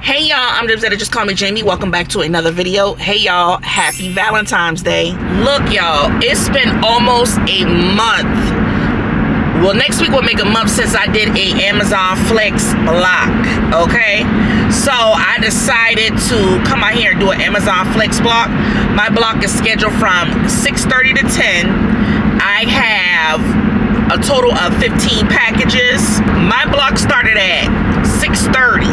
Hey y'all, I'm just call me Jamie. Welcome back to another video. Hey y'all, happy Valentine's Day. Look y'all, it's been almost a month. Well, next week will make a month since I did a Amazon Flex block, okay? So I decided to come out here and do an Amazon Flex block. My block is scheduled from 6:30 to 10. I have a total of 15 packages. My block started at 6:30.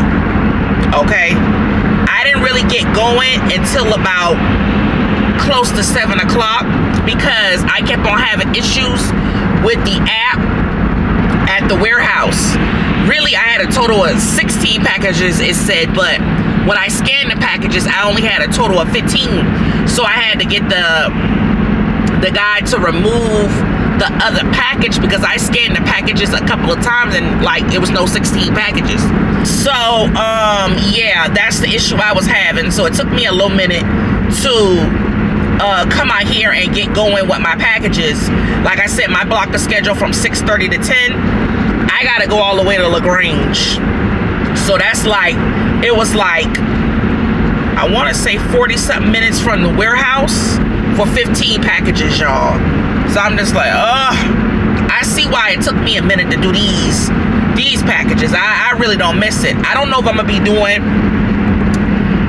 Okay, I didn't really get going until about close to 7 o'clock because I kept on having issues with the app at the warehouse. Really, I had a total of 16 packages, it said, but when I scanned the packages, I only had a total of 15. So I had to get the guy to remove the other package because I scanned the packages a couple of times and like it was no 16 packages. So yeah, that's the issue I was having. So it took me a little minute to come out here and get going with my packages. Like I said, my block is scheduled from 6:30 to 10. I gotta go all the way to LaGrange. So that's like, it was like, I want to say 40 something minutes from the warehouse for 15 packages, y'all. So I'm just like, I see why it took me a minute to do these packages. I really don't miss it. I don't know if I'm gonna be doing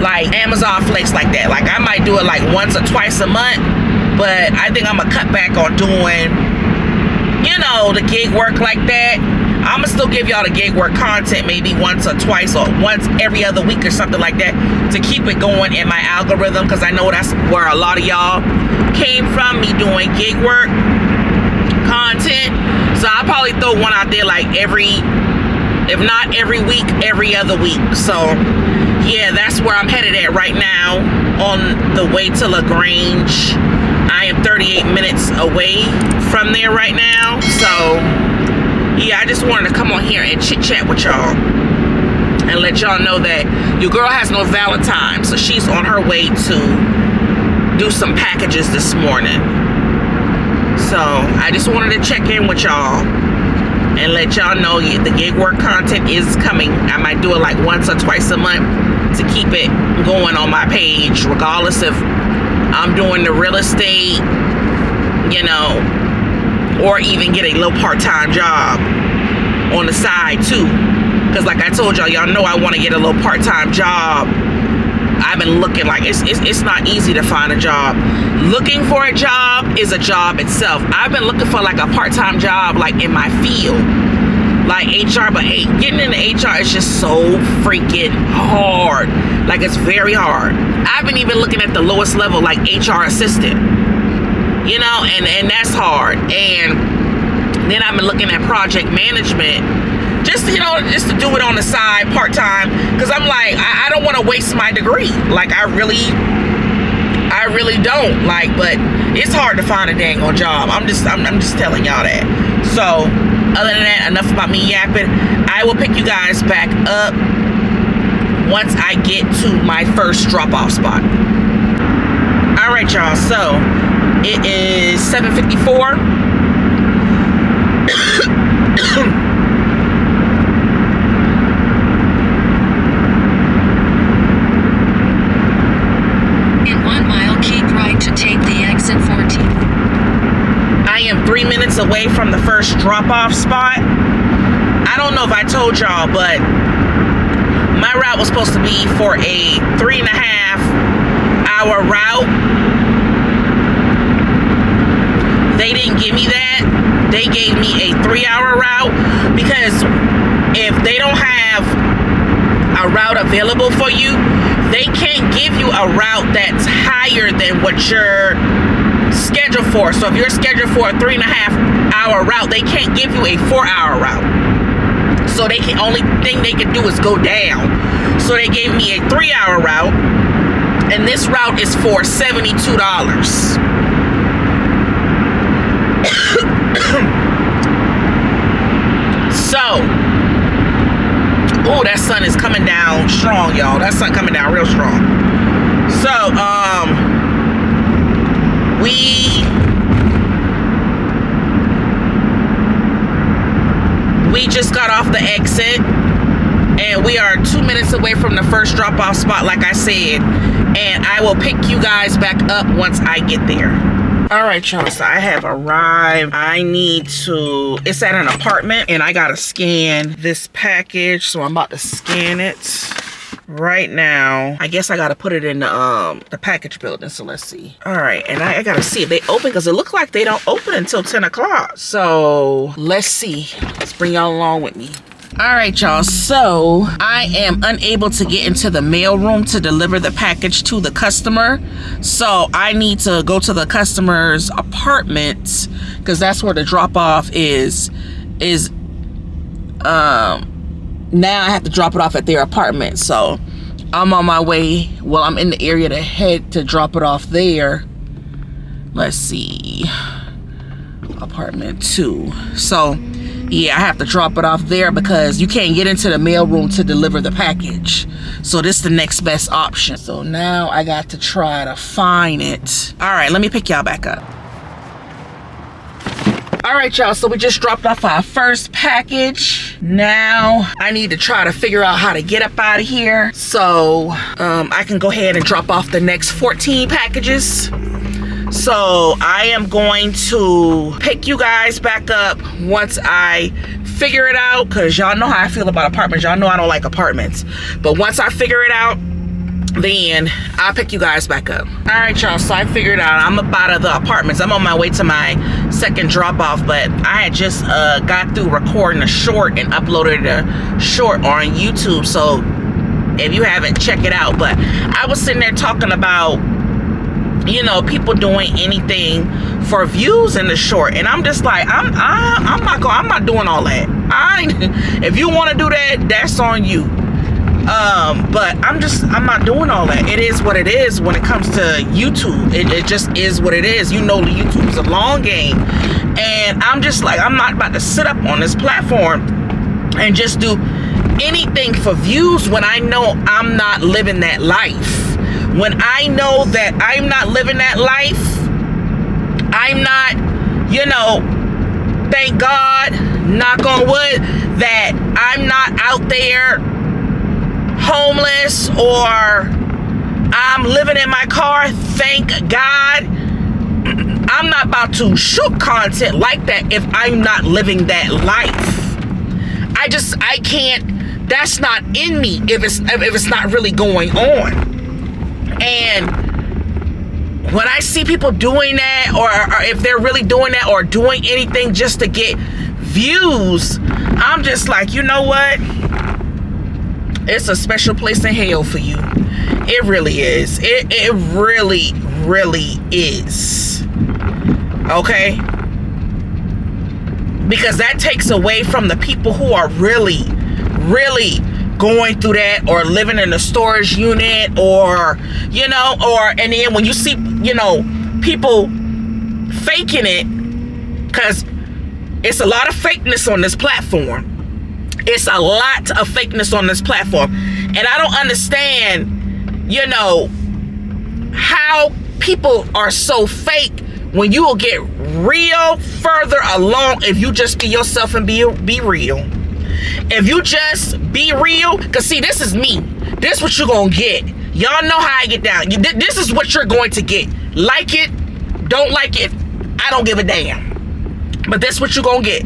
like Amazon Flex like that. Like I might do it like once or twice a month, but I think I'm gonna cut back on doing, you know, the gig work like that. I'm gonna still give y'all the gig work content maybe once or twice or once every other week or something like that to keep it going in my algorithm, because I know that's where a lot of y'all came from, me doing gig work content. So I'll probably throw one out there like if not every week, every other week. So yeah, that's where I'm headed at right now, on the way to LaGrange. I am 38 minutes away from there right now. So yeah, I just wanted to come on here and chit chat with y'all and let y'all know that your girl has no Valentine, so she's on her way to do some packages this morning. So I just wanted to check in with y'all and let y'all know the gig work content is coming. I might do it like once or twice a month to keep it going on my page, regardless if I'm doing the real estate, you know, or even get a little part-time job on the side too. Because like I told y'all, y'all know I want to get a little part-time job. I've been looking, like it's not easy to find a job. Looking for a job is a job itself. I've been looking for like a part-time job like in my field, like HR, but hey, getting into HR is just so freaking hard. Like it's very hard. I've been even looking at the lowest level, like HR assistant, you know, and that's hard. And then I've been looking at project management, just, you know, just to do it on the side part-time, because I'm like, I don't want to waste my degree. Like I really don't, like, but it's hard to find a dang on job. I'm just telling y'all that. So other than that, enough about me yapping. I will pick you guys back up once I get to my first drop-off spot. All right, y'all, so it is 7:54. In 1 mile, keep right to take the exit 14. I am 3 minutes away from the first drop-off spot. I don't know if I told y'all, but my route was supposed to be for a 3.5-hour route. They didn't give me that. They gave me a 3-hour route, because if they don't have a route available for you, they can't give you a route that's higher than what you're scheduled for. So if you're scheduled for a 3.5-hour route, they can't give you a 4-hour route. So they can, only thing they can do is go down. So they gave me a 3-hour route, and this route is for $72. So, oh, that sun is coming down strong, y'all. That sun coming down real strong. So, we just got off the exit, and we are 2 minutes away from the first drop-off spot, like I said, and I will pick you guys back up once I get there. All right, y'all, so I have arrived. I need to, it's at an apartment, and I gotta scan this package, so I'm about to scan it right now. I guess I gotta put it in the package building, so let's see. All right, and I gotta see if they open, because it looks like they don't open until 10 o'clock. So let's see. Let's bring y'all along with me. All right, y'all, so I am unable to get into the mail room to deliver the package to the customer. So I need to go to the customer's apartment, because that's where the drop off is. Now I have to drop it off at their apartment. So I'm on my way. Well, I'm in the area to head to drop it off there. Let's see. Apartment 2. So yeah, I have to drop it off there because you can't get into the mail room to deliver the package. So this is the next best option. So now I got to try to find it. All right, let me pick y'all back up. All right, y'all, so we just dropped off our first package. Now I need to try to figure out how to get up out of here so I can go ahead and drop off the next 14 packages. So I am going to pick you guys back up once I figure it out, because y'all know how I feel about apartments. Y'all know I don't like apartments. But once I figure it out, then I'll pick you guys back up. All right, y'all, so I figured out I'm up out of the apartments. I'm on my way to my second drop off, but I had just got through recording a short and uploaded a short on YouTube. So if you haven't, check it out. But I was sitting there talking about, you know, people doing anything for views in the short, and I'm just like, I'm not doing all that. If you want to do that, that's on you. But I'm not doing all that. It is what it is when it comes to YouTube. It just is what it is. You know, the YouTube's a long game, and I'm just like, I'm not about to sit up on this platform and just do anything for views when I know I'm not living that life. When I know that I'm not living that life, I'm not, you know, thank God, knock on wood, that I'm not out there homeless or I'm living in my car, thank God. I'm not about to shoot content like that if I'm not living that life. I can't, that's not in me if it's not really going on. And when I see people doing that, or if they're really doing that or doing anything just to get views, I'm just like, you know what? It's a special place in hell for you. It really is. It really, really is. Okay? Because that takes away from the people who are really, really going through that, or living in a storage unit, or, you know, and then when you see, you know, people faking it, because it's a lot of fakeness on this platform. It's a lot of fakeness on this platform, and I don't understand, you know, how people are so fake when you will get real further along if you just be yourself and be real. If you just be real, because see, this is me. This is what you're going to get. Y'all know how I get down. This is what you're going to get. Like it, don't like it, I don't give a damn. But this is what you're going to get.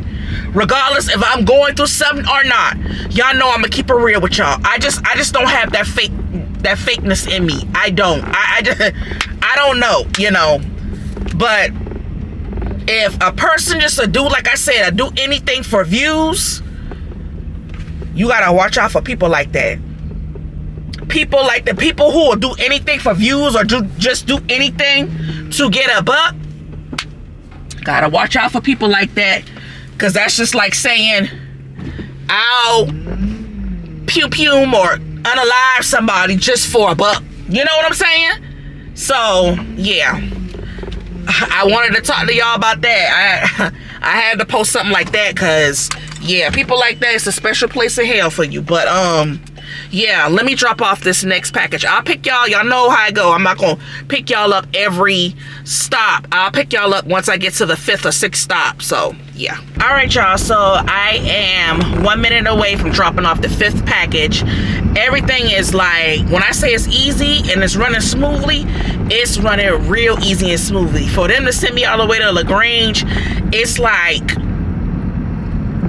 Regardless if I'm going through something or not. Y'all know I'm going to keep it real with y'all. I just don't have that fakeness in me. I don't. I don't know, you know. But if a person just a dude, like I said, a do anything for views, you gotta watch out for people like that. People like the people who will do anything for views, or just do anything to get a buck. Gotta watch out for people like that, because that's just like saying, I'll pew or unalive somebody just for a buck. You know what I'm saying? So yeah, I wanted to talk to y'all about that. I had to post something like that, because yeah, people like that, it's a special place in hell for you. But yeah, let me drop off this next package. I'll pick y'all know how I go. I'm not gonna pick y'all up every stop. I'll pick y'all up once I get to the 5th or 6th stop. So yeah. All right, y'all. So I am 1 minute away from dropping off the 5th package. Everything is like, when I say it's easy and it's running smoothly, it's running real easy and smoothly. For them to send me all the way to LaGrange, it's like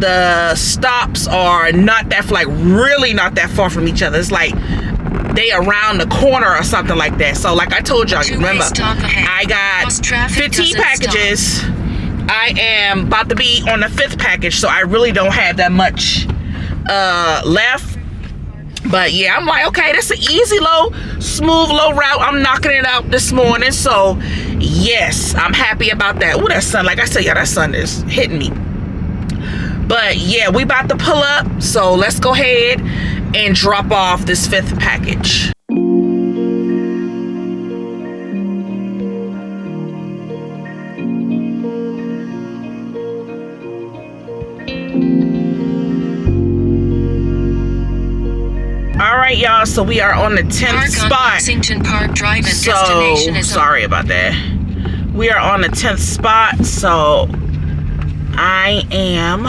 the stops are not that, like really not that far from each other. It's like they around the corner or something like that. So like I told y'all, remember, I got 15 packages. I am about to be on the 5th package, so I really don't have that much left. But yeah, I'm like, okay, that's an easy, smooth, low route. I'm knocking it out this morning. So yes, I'm happy about that. Ooh, that sun, like I said, yeah, that sun is hitting me. But yeah, we about to pull up. So let's go ahead and drop off this 5th package. Alright, y'all, so we are on the 10th spot. Lexington Park Drive and So destination is sorry about that. We are on the 10th spot, so I am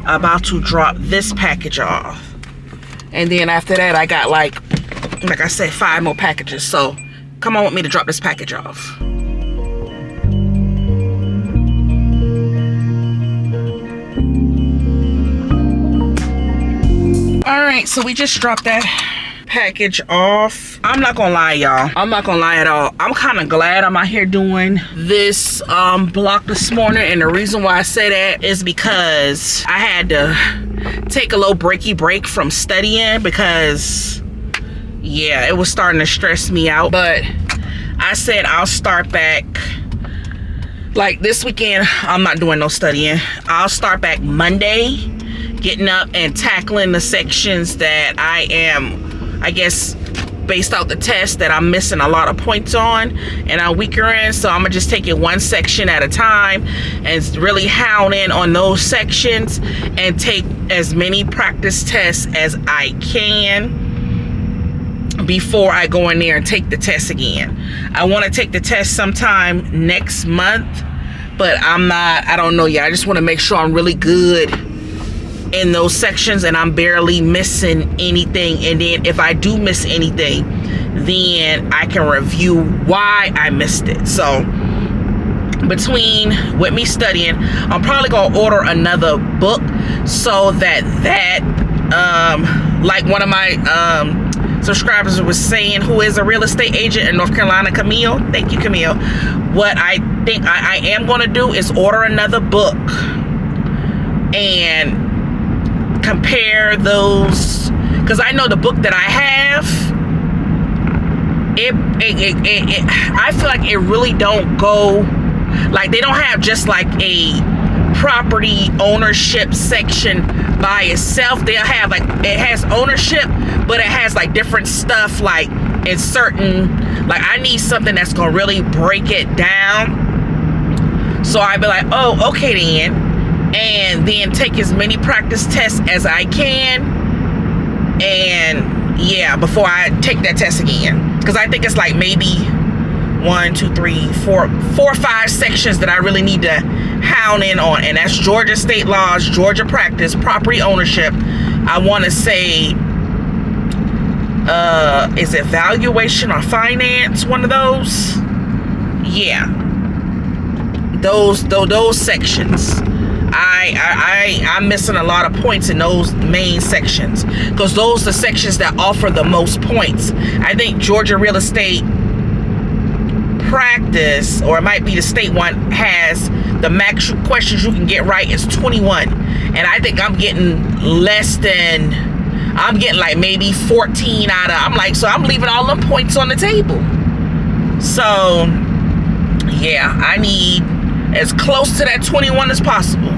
about to drop this package off. And then after that, I got like I said, 5 more packages. So come on with me to drop this package off. Alright, so we just dropped that package off. I'm not gonna lie, y'all. I'm not gonna lie at all. I'm kind of glad I'm out here doing this block this morning. And the reason why I say that is because I had to take a little break from studying because, yeah, it was starting to stress me out. But I said I'll start back. Like this weekend, I'm not doing no studying. I'll start back Monday, getting up and tackling the sections that I am, I guess, based out the test that I'm missing a lot of points on and I'm weaker in. So I'm gonna just take it one section at a time and really hound in on those sections and take as many practice tests as I can before I go in there and take the test again. I want to take the test sometime next month, but I don't know yet. I just want to make sure I'm really good in those sections and I'm barely missing anything. And then if I do miss anything, then I can review why I missed it. So between with me studying, I'm probably gonna order another book so that like one of my subscribers was saying, who is a real estate agent in North Carolina, Camille. Thank you, Camille. What I think I am gonna do is order another book and compare those, because I know the book that I have, I feel like it really don't go, like they don't have just like a property ownership section by itself. They'll have like, it has ownership, but it has like different stuff, like in certain, like I need something that's gonna really break it down. So I'd be like, oh, okay then. And then take as many practice tests as I can, and yeah, before I take that test again, because I think it's like maybe 1, 2, 3, 4 or 5 sections that I really need to hound in on, and that's Georgia state laws, Georgia practice, property ownership. I want to say is it valuation or finance, one of those? Yeah, those sections. I'm missing a lot of points in those main sections, because those are the sections that offer the most points. I think Georgia real estate practice, or it might be the state one, has the max questions you can get right is 21, and I think I'm getting less than, I'm getting like maybe 14 out of, I'm like, so I'm leaving all them points on the table. So yeah, I need as close to that 21 as possible.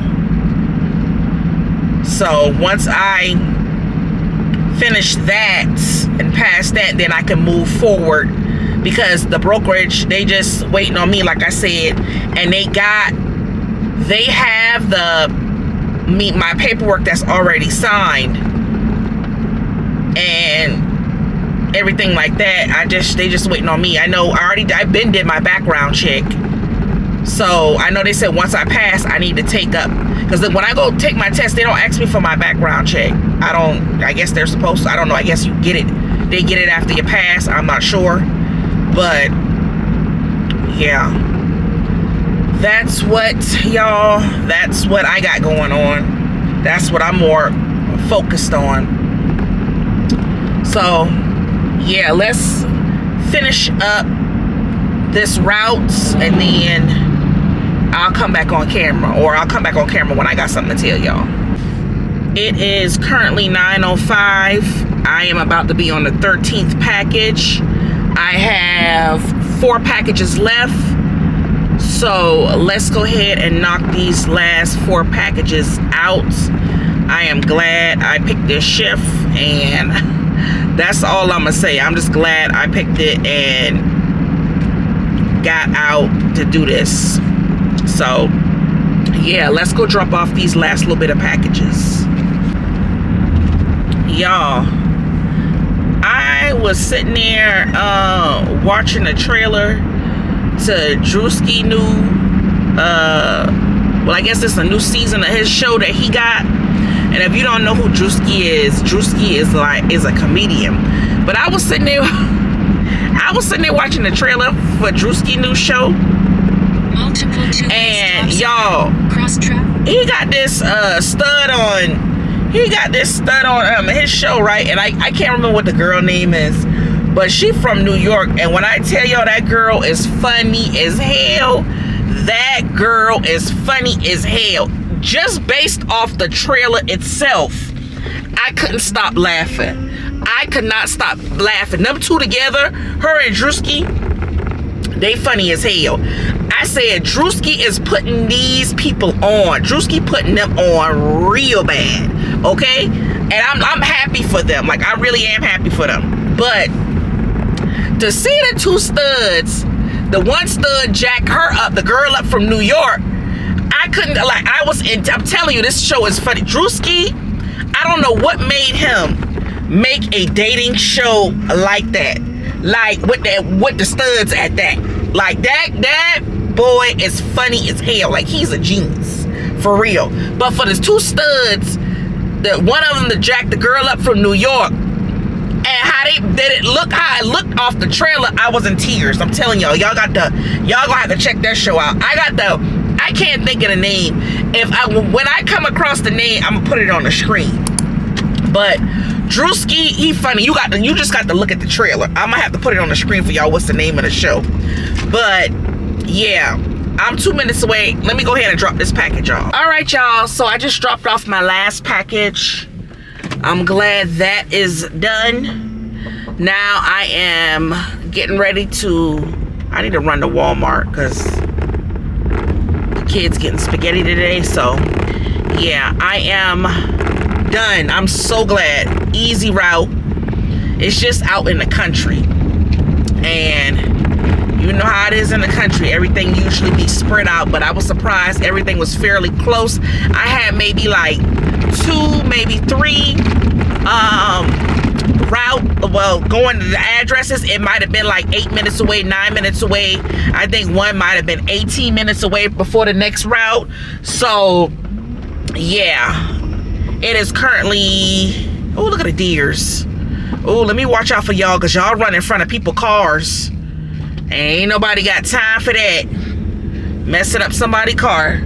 So once I finish that and pass that, then I can move forward, because the brokerage, they just waiting on me, like I said, and they have my paperwork that's already signed and everything like that. They just waiting on me. I know I been did my background check. So I know they said once I pass, I need to take up, because when I go take my test, they don't ask me for my background check. I guess they're supposed to. I don't know. I guess you get it. They get it after you pass. I'm not sure. But yeah, that's what, y'all, that's what I got going on. That's what I'm more focused on. So yeah, let's finish up this route, and then I'll come back on camera, or I'll come back on camera when I got something to tell y'all. It is currently 9:05. I am about to be on the 13th package. I have 4 packages left. So let's go ahead and knock these last 4 packages out. I am glad I picked this shift, and that's all I'm gonna say. I'm just glad I picked it and got out to do this. So yeah, let's go drop off these last little bit of packages. Y'all, I was sitting there watching the trailer to Drewski new well, I guess it's a new season of his show that he got. And if you don't know who Drewski is a comedian. But I was sitting there watching the trailer for Drewski new show. And y'all, he got this stud on his show, right? And I can't remember what the girl name is, but she from New York. And when I tell y'all, that girl is funny as hell. That girl is funny as hell. Just based off the trailer itself, I couldn't stop laughing. I could not stop laughing. Them two together, her and Drewski, they funny as hell. I said Drewski is putting these people on. Drewski putting them on real bad, okay? And I'm happy for them. Like, I really am happy for them. But to see the two studs, the one stud jack her up, the girl up from New York, I couldn't, like, I'm telling you, this show is funny. Drewski, I don't know what made him make a dating show like that. Like, with the studs at that. Like, that boy is funny as hell. Like, he's a genius. For real. But for the two studs, one of them to jack the girl up from New York, and how it looked off the trailer, I was in tears. I'm telling y'all gonna have to check that show out. I can't think of the name. When I come across the name, I'm gonna put it on the screen. But Drewski, he funny. You just got to look at the trailer. I'm gonna have to put it on the screen for y'all. What's the name of the show? But yeah, I'm 2 minutes away. Let me go ahead and drop this package off. All right, y'all. So I just dropped off my last package. I'm glad that is done. Now I am getting ready I need to run to Walmart because the kid's getting spaghetti today. So yeah, I am done. I'm so glad. Easy route. It's just out in the country, and you know how it is in the country. Everything usually be spread out, but I was surprised everything was fairly close. I had maybe like 2, maybe 3 going to the addresses. It might have been like 8 minutes away, 9 minutes away. I think one might have been 18 minutes away before the next route. So yeah, it is currently, oh, look at the deers. Oh, let me watch out for y'all, because y'all run in front of people's cars. Ain't nobody got time for that. Messing up somebody's car.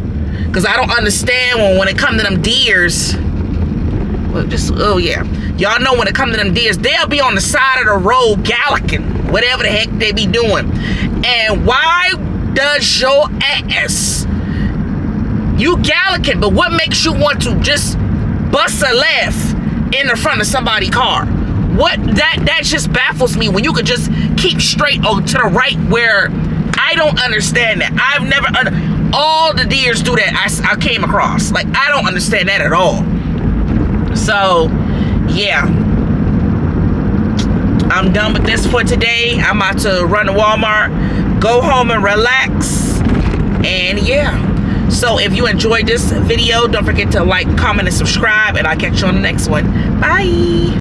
Because I don't understand when it comes to them deers. Well, oh yeah. Y'all know when it comes to them deers, they'll be on the side of the road galliking. Whatever the heck they be doing. And why does your ass, you galliking, but what makes you want to just bust a left in the front of somebody's car? That just baffles me, when you could just keep straight or to the right, where I don't understand that. I've never all the deers do that I came across. Like, I don't understand that at all. So yeah, I'm done with this for today. I'm about to run to Walmart, go home and relax, and yeah. So if you enjoyed this video, don't forget to like, comment, and subscribe, and I'll catch you on the next one. Bye.